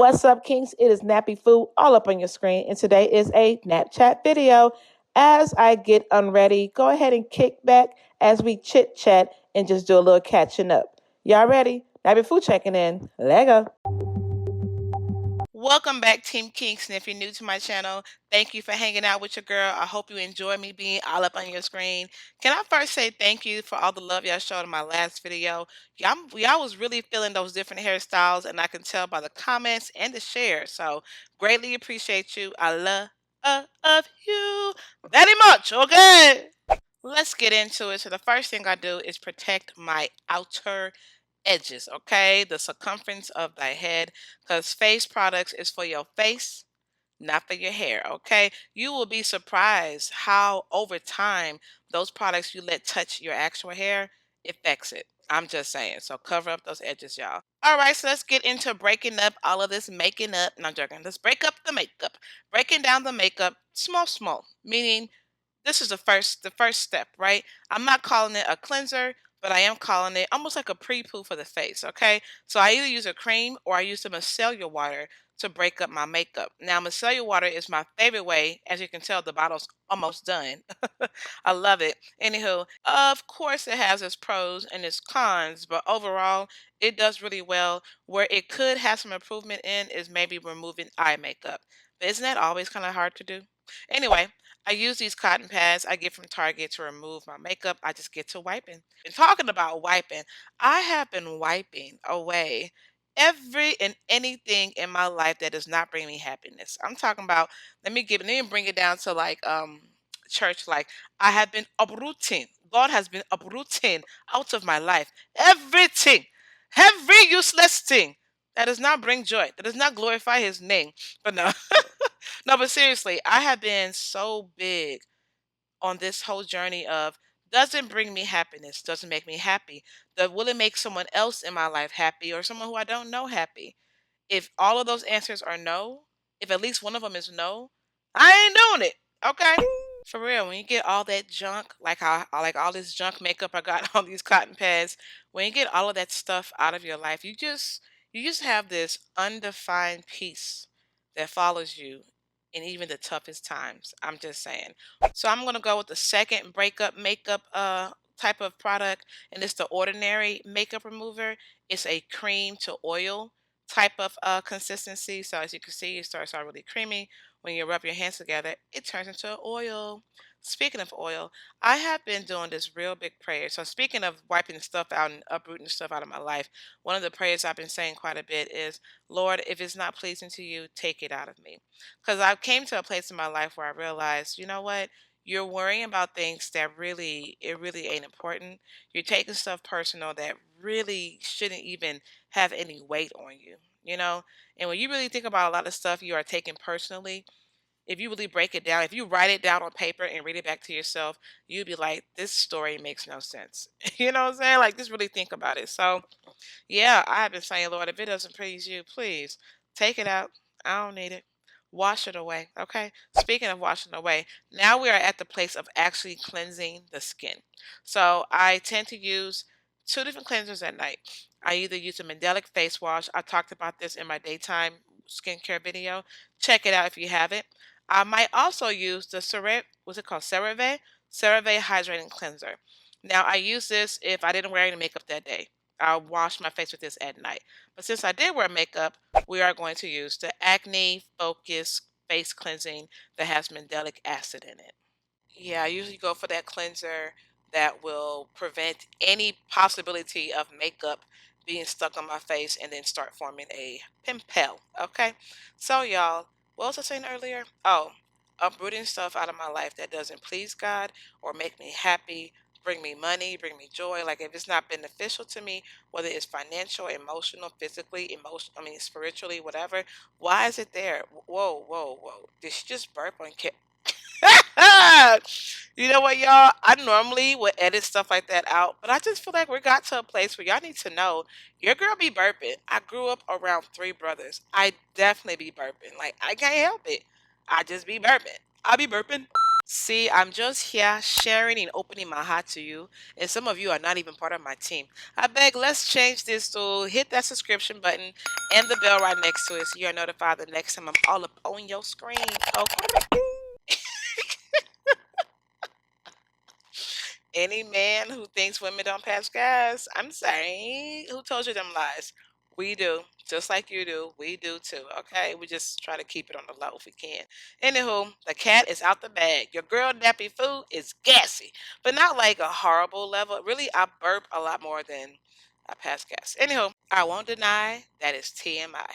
What's up, Kings? It is NappyFu all up on your screen, and today is a Nap Chat video. As I get unready, go ahead and kick back as we chit chat and just do a little catching up. Y'all ready? NappyFu checking in. Lego. Welcome back, Team Kinks, and if you're new to my channel, thank you for hanging out with your girl. I hope you enjoy me being all up on your screen. Can I first say thank you for all the love y'all showed in my last video? Y'all was really feeling those different hairstyles, and I can tell by the comments and the shares. So greatly appreciate you. I love you very much. Okay, let's get into it. So the first thing I do is protect my outer edges, okay? The circumference of thy head, because face products is for your face, not for your hair, okay? You will be surprised how over time those products you let touch your actual hair affects it. I'm just saying. So cover up those edges, y'all. All right, so let's get into breaking up all of this making up. No, I'm joking. Let's break up the makeup. Breaking down the makeup small, meaning this is the first step, right? I'm not calling it a cleanser, but I am calling it almost like a pre-poo for the face, okay? So I either use a cream or I use the micellar water to break up my makeup. Now, micellar water is my favorite way. As you can tell, the bottle's almost done. I love it. Anywho, of course it has its pros and its cons, but overall, it does really well. Where it could have some improvement in is maybe removing eye makeup. But isn't that always kind of hard to do? Anyway, I use these cotton pads I get from Target to remove my makeup. I just get to wiping. And talking about wiping, I have been wiping away every and anything in my life that does not bring me happiness. I'm talking about, let me bring it down to like church, like I have been uprooting. God has been uprooting out of my life everything, every useless thing that does not bring joy, that does not glorify his name. But no. No, but seriously, I have been so big on this whole journey of doesn't bring me happiness, doesn't make me happy. Will it make someone else in my life happy or someone who I don't know happy? If all of those answers are no, if at least one of them is no, I ain't doing it. Okay? For real, when you get all that junk, like how I like all this junk makeup I got on these cotton pads, when you get all of that stuff out of your life, you just have this undefined peace that follows you in even the toughest times. I'm just saying. So I'm gonna go with the second breakup makeup type of product, and it's the ordinary makeup remover. It's a cream to oil type of consistency. So as you can see, it starts out really creamy. When you rub your hands together, it turns into oil. Speaking of oil, I have been doing this real big prayer. So speaking of wiping stuff out and uprooting stuff out of my life, one of the prayers I've been saying quite a bit is, Lord, if it's not pleasing to you, take it out of me. Because I came to a place in my life where I realized, you know what? You're worrying about things that really ain't important. You're taking stuff personal that really shouldn't even have any weight on you, you know? And when you really think about a lot of stuff you are taking personally, if you really break it down, if you write it down on paper and read it back to yourself, you'd be like, this story makes no sense. You know what I'm saying? Like, just really think about it. So, yeah, I have been saying, Lord, if it doesn't please you, please take it out. I don't need it. Wash it away. Okay. Speaking of washing away, now we are at the place of actually cleansing the skin. So I tend to use two different cleansers at night. I either use a Mandelic face wash. I talked about this in my daytime skincare video. Check it out if you haven't. I might also use the CeraVe, what's it called? CeraVe Hydrating Cleanser. Now I use this if I didn't wear any makeup that day. I'll wash my face with this at night. But since I did wear makeup, we are going to use the Acne Focus Face Cleansing that has mandelic acid in it. Yeah, I usually go for that cleanser that will prevent any possibility of makeup being stuck on my face and then start forming a pimple. Okay, so y'all, what was I saying earlier? Oh, uprooting stuff out of my life that doesn't please God or make me happy, bring me money, bring me joy. Like if it's not beneficial to me, whether it's financial, emotional, physically, I mean spiritually, whatever. Why is it there? Whoa! Did she just burp on? You know what, y'all? I normally would edit stuff like that out, but I just feel like we got to a place where y'all need to know your girl be burping. I grew up around three brothers. I definitely be burping. Like, I can't help it. I just be burping. I be burping. See, I'm just here sharing and opening my heart to you, and some of you are not even part of my team. I beg, let's change this to hit that subscription button and the bell right next to it so you're notified the next time I'm all up on your screen. Okay. Any man who thinks women don't pass gas, I'm sorry. Who told you them lies? We do. Just like you do. We do too. Okay? We just try to keep it on the low if we can. Anywho, the cat is out the bag. Your girl NappyFu is gassy, but not like a horrible level. Really, I burp a lot more than I pass gas. Anywho, I won't deny that is TMI.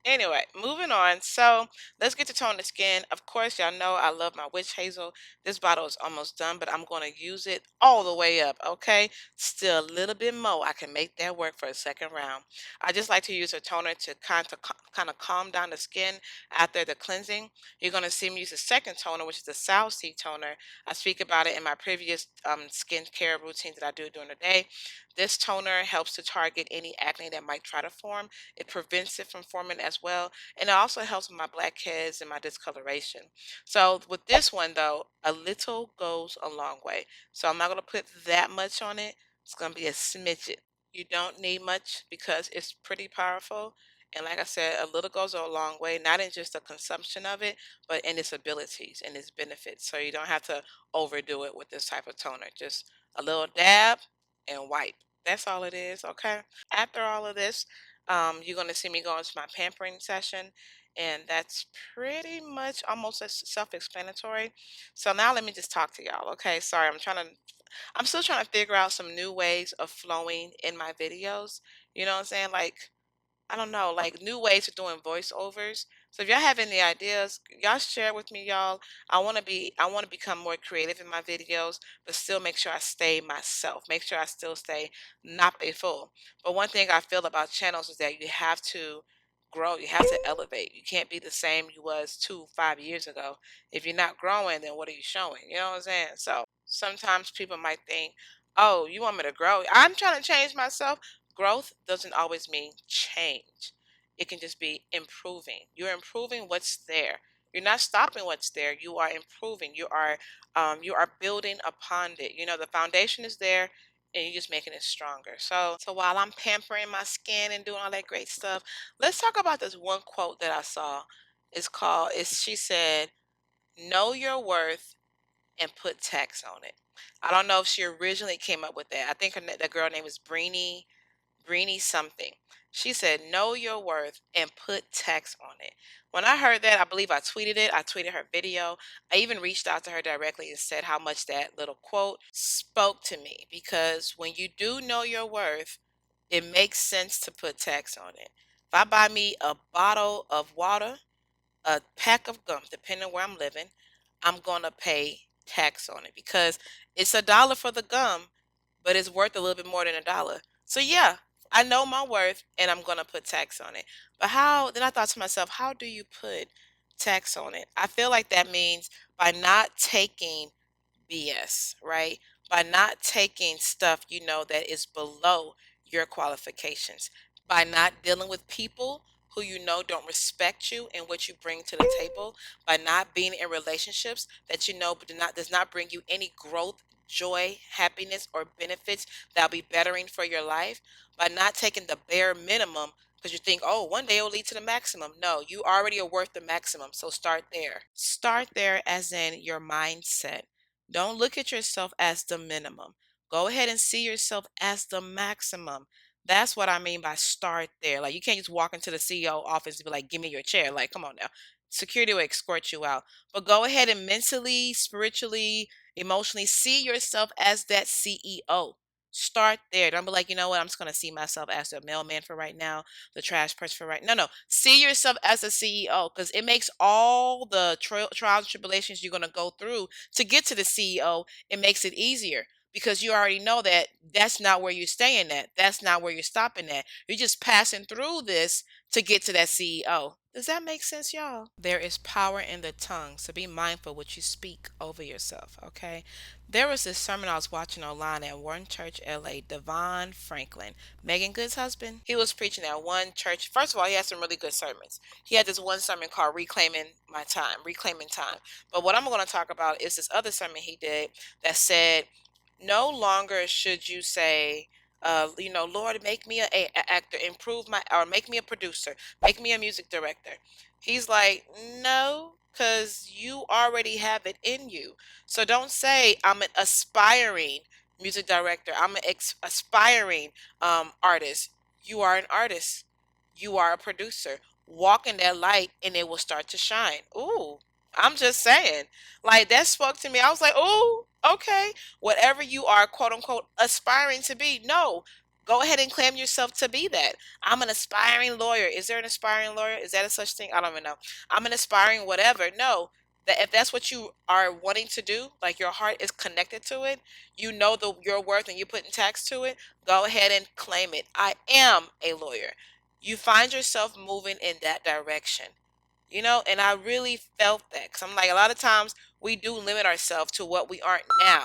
Anyway, moving on. So let's get to tone the skin. Of course, y'all know I love my witch hazel. This bottle is almost done, but I'm going to use it all the way up, okay? Still a little bit more. I can make that work for a second round. I just like to use a toner to kind of calm down the skin after the cleansing. You're going to see me use a second toner, which is the South Sea toner. I speak about it in my previous skincare routines that I do during the day. This toner helps to target any acne that might try to form. It prevents it from forming as well, and it also helps with my blackheads and my discoloration. So with this one though, a little goes a long way. So I'm not going to put that much on it. It's going to be a smidget. You don't need much because it's pretty powerful. And like I said, a little goes a long way, not in just the consumption of it, but in its abilities and its benefits. So you don't have to overdo it with this type of toner. Just a little dab and wipe. That's all it is, okay? After all of this, you're going to see me go into my pampering session, and that's pretty much almost as self-explanatory. So now let me just talk to y'all. Okay, sorry, I'm still trying to figure out some new ways of flowing in my videos. You know what I'm saying? Like, I don't know, like new ways of doing voiceovers. So if y'all have any ideas, y'all share with me, y'all. I want to become more creative in my videos, but still make sure I stay myself. Make sure I still stay not a fool. But one thing I feel about channels is that you have to grow, you have to elevate. You can't be the same you was 2, 5 years ago. If you're not growing, then what are you showing? You know what I'm saying? So sometimes people might think, oh, you want me to grow? I'm trying to change myself. Growth doesn't always mean change. It can just be improving. You're improving what's there. You're not stopping what's there. You are improving. You are building upon it. You know the foundation is there, and you're just making it stronger. So while I'm pampering my skin and doing all that great stuff, let's talk about this one quote that I saw. She said, "Know your worth and put tax on it." I don't know if she originally came up with that. I think the girl name is Greeny something. She said, "Know your worth and put text on it." When I heard that, I believe I tweeted it. I tweeted her video. I even reached out to her directly and said how much that little quote spoke to me because when you do know your worth, it makes sense to put text on it. If I buy me a bottle of water, a pack of gum, depending on where I'm living, I'm gonna pay tax on it because it's $1 for the gum, but it's worth a little bit more than $1. So yeah, I know my worth and I'm gonna put tax on it. But how then I thought to myself, how do you put tax on it? I feel like that means by not taking BS, right? By not taking stuff you know that is below your qualifications, by not dealing with people who you know don't respect you and what you bring to the table, by not being in relationships that you know but does not bring you any growth, joy, happiness, or benefits that'll be bettering for your life, by not taking the bare minimum because you think, oh, one day it'll lead to the maximum. No, you already are worth the maximum. So start there. Start there as in your mindset. Don't look at yourself as the minimum. Go ahead and see yourself as the maximum. That's what I mean by start there. Like you can't just walk into the CEO office and be like, "Give me your chair." Like, come on now. Security will escort you out. But go ahead and mentally, spiritually, emotionally see yourself as that CEO. Start there. Don't be like, you know what, I'm just gonna see myself as the mailman for right now, the trash person for right. No, no. See yourself as a CEO because it makes all the trials and tribulations you're gonna go through to get to the CEO, it makes it easier because you already know that that's not where you're staying at. That's not where you're stopping at. You're just passing through this to get to that CEO. Does that make sense, y'all? There is power in the tongue, so be mindful what you speak over yourself, okay? There was this sermon I was watching online at one church, LA, Devon Franklin, Megan Good's husband. He was preaching at one church. First of all, he had some really good sermons. He had this one sermon called Reclaiming My Time, Reclaiming Time. But what I'm going to talk about is this other sermon he did that said, no longer should you say, Lord, make me a actor, improve my, or make me a producer, make me a music director. He's like, no, because you already have it in you. So don't say, I'm an aspiring music director, I'm an aspiring artist. You are an artist. You are a producer. Walk in that light and it will start to shine. Ooh, I'm just saying. Like, that spoke to me. I was like, ooh, okay. Whatever you are, quote unquote, aspiring to be, no, go ahead and claim yourself to be that. I'm an aspiring lawyer. Is there an aspiring lawyer? Is that a such thing? I don't even know. I'm an aspiring whatever. No, that if that's what you are wanting to do, like your heart is connected to it, you know your worth and you're putting tax to it, go ahead and claim it. I am a lawyer. You find yourself moving in that direction. And I really felt that because I'm like, a lot of times we do limit ourselves to what we aren't now.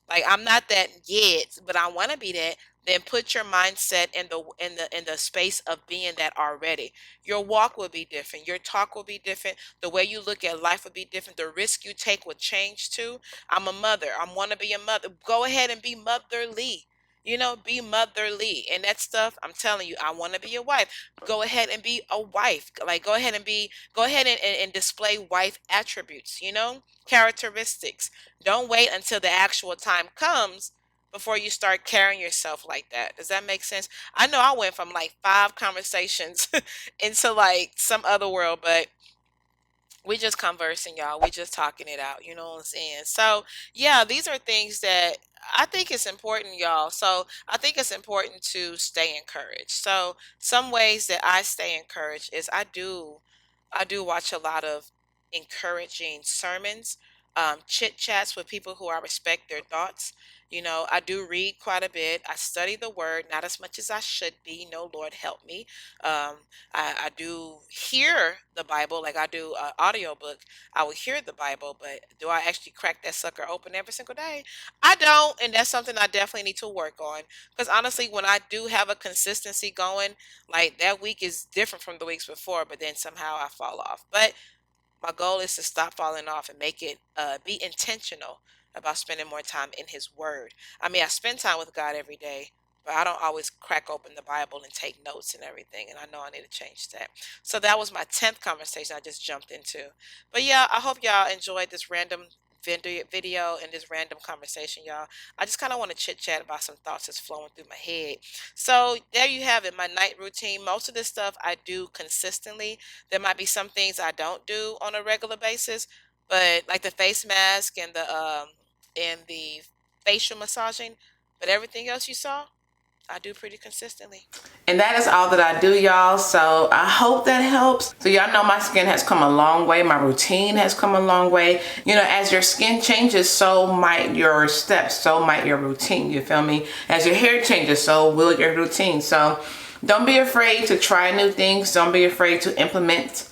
Like, I'm not that yet, but I want to be that. Then put your mindset in the space of being that already. Your walk will be different. Your talk will be different. The way you look at life will be different. The risk you take will change too. I'm a mother. I want to be a mother. Go ahead and be motherly. Be motherly and that stuff. I'm telling you, I want to be a wife. Go ahead and be a wife. Like, go ahead and display wife attributes, characteristics. Don't wait until the actual time comes before you start carrying yourself like that. Does that make sense? I know I went from like 5 conversations into like some other world, but we just conversing, y'all. We just talking it out. You know what I'm saying? So, yeah, these are things that I think it's important, y'all. So, I think it's important to stay encouraged. So, some ways that I stay encouraged is I do watch a lot of encouraging sermons, chit chats with people who I respect their thoughts. I do read quite a bit. I study the word, not as much as I should be. No, Lord, help me. I do hear the Bible, like I do an audiobook. I will hear the Bible, but do I actually crack that sucker open every single day? I don't, and that's something I definitely need to work on. Because honestly, when I do have a consistency going, like that week is different from the weeks before, but then somehow I fall off. But my goal is to stop falling off and make it be intentional about spending more time in His Word. I mean, I spend time with God every day, but I don't always crack open the Bible and take notes and everything. And I know I need to change that. So that was my 10th conversation I just jumped into. But yeah, I hope y'all enjoyed this random video and this random conversation, y'all. I just kind of want to chit chat about some thoughts that's flowing through my head. So there you have it, my night routine. Most of this stuff I do consistently. There might be some things I don't do on a regular basis, but like the face mask and the facial massaging, but everything else you saw, I do pretty consistently. And that is all that I do, y'all. So I hope that helps. So y'all know my skin has come a long way. My routine has come a long way. As your skin changes, so might your steps, so might your routine. You feel me? As your hair changes, so will your routine. So don't be afraid to try new things. Don't be afraid to implement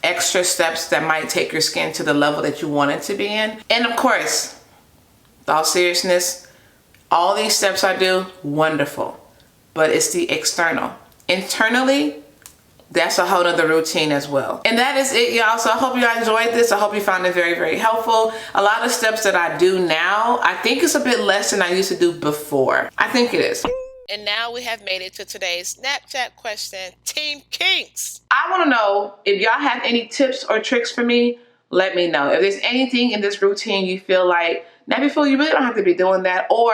extra steps that might take your skin to the level that you want it to be in. And of course, with all seriousness, all these steps I do, wonderful. But it's the external. Internally, that's a whole other routine as well. And that is it, y'all. So I hope you enjoyed this. I hope you found it very, very helpful. A lot of steps that I do now, I think it's a bit less than I used to do before. I think it is. And now we have made it to today's Snapchat question, Team Kinks. I want to know if y'all have any tips or tricks for me. Let me know. If there's anything in this routine you feel like, NappyFu, you really don't have to be doing that, or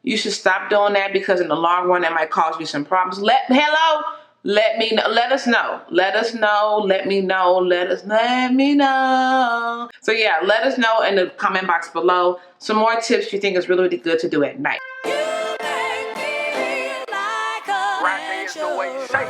you should stop doing that because in the long run that might cause you some problems. Let me know. Let us know. Let us know. Let me know. Let me know. So yeah, let us know in the comment box below some more tips you think is really, really good to do at night. You make me feel like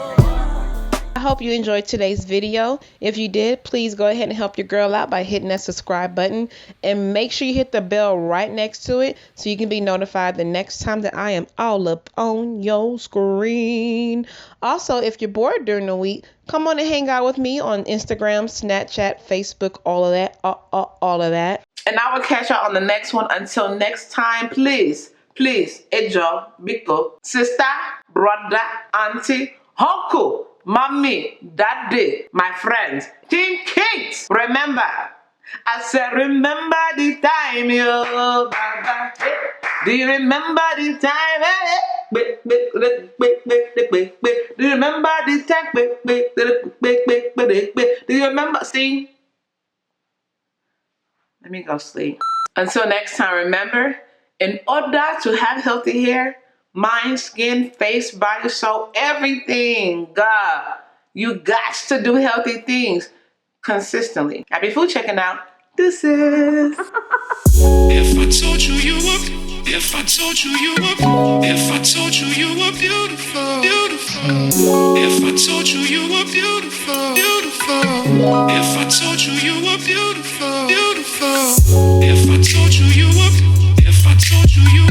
a I hope you enjoyed today's video. If you did, please go ahead and help your girl out by hitting that subscribe button, and make sure you hit the bell right next to it so you can be notified the next time that I am all up on your screen. Also, if you're bored during the week, come on and hang out with me on Instagram, Snapchat, Facebook, all of that, all of that. And I will catch y'all on the next one. Until next time, please, Ejo, Biko, sister, brother, auntie, uncle, mommy, daddy, my friends, Team Kings. Remember, I said, remember the time, yo, baba. Do you remember the time? Do you remember the time? Do you remember? See? Let me go sleep. Until next time, remember, in order to have healthy hair, mind, skin, face, body, soul, everything, God, you got to do healthy things consistently. NappyFu checking out. This is. If I told you you were, if I told you you were, if I told you you were beautiful, beautiful. If I told you you were beautiful, beautiful. If I told you you were beautiful, beautiful. If I told you you were, if I told you you